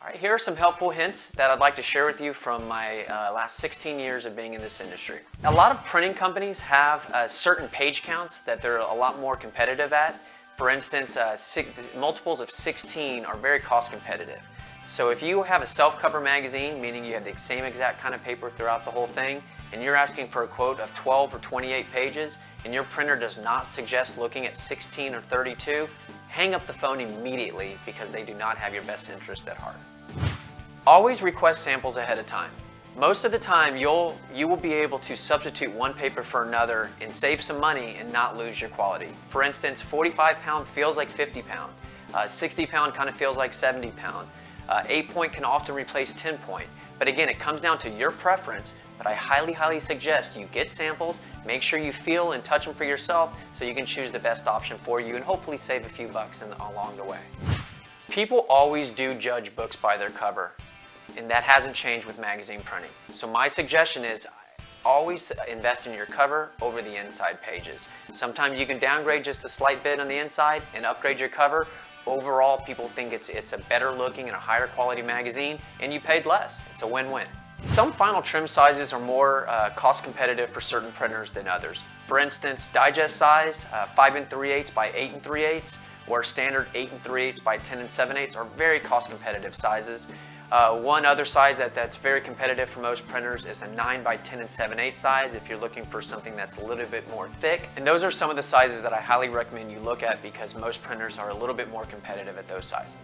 All right, here are some helpful hints that I'd like to share with you from my last 16 years of being in this industry. A lot of printing companies have certain page counts that they're a lot more competitive at. For instance, multiples of 16 are very cost competitive. So if you have a self-cover magazine, meaning you have the same exact kind of paper throughout the whole thing, and you're asking for a quote of 12 or 28 pages, and your printer does not suggest looking at 16 or 32, hang up the phone immediately because they do not have your best interest at heart. Always request samples ahead of time. Most of the time you will be able to substitute one paper for another and save some money and not lose your quality. For instance, 45 pound feels like 50 pound. 60 pound kind of feels like 70 pound. 8 point can often replace 10 point. But again, it comes down to your preference, but I highly suggest you get samples, make sure you feel and touch them for yourself so you can choose the best option for you and hopefully save a few bucks along the way. People always do judge books by their cover, and that hasn't changed with magazine printing. So my suggestion is always invest in your cover over the inside pages. Sometimes you can downgrade just a slight bit on the inside and upgrade your cover. Overall, people think it's a better looking and a higher quality magazine, and you paid less. It's a win-win. Some final trim sizes are more cost competitive for certain printers than others. For instance, digest size 5 3/8 by 8 3/8 or standard 8 3/8 by 10 7/8 are very cost competitive sizes. One other size that's very competitive for most printers is a 9 by 10 7/8 size if you're looking for something that's a little bit more thick. And those are some of the sizes that I highly recommend you look at because most printers are a little bit more competitive at those sizes.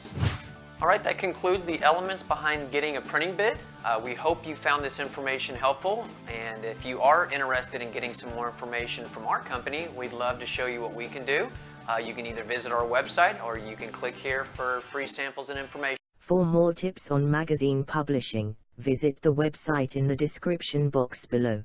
All right, that concludes the elements behind getting a printing bit. We hope you found this information helpful, and if you are interested in getting some more information from our company, we'd love to show you what we can do. You can either visit our website or you can click here for free samples and information. For more tips on magazine publishing, visit the website in the description box below.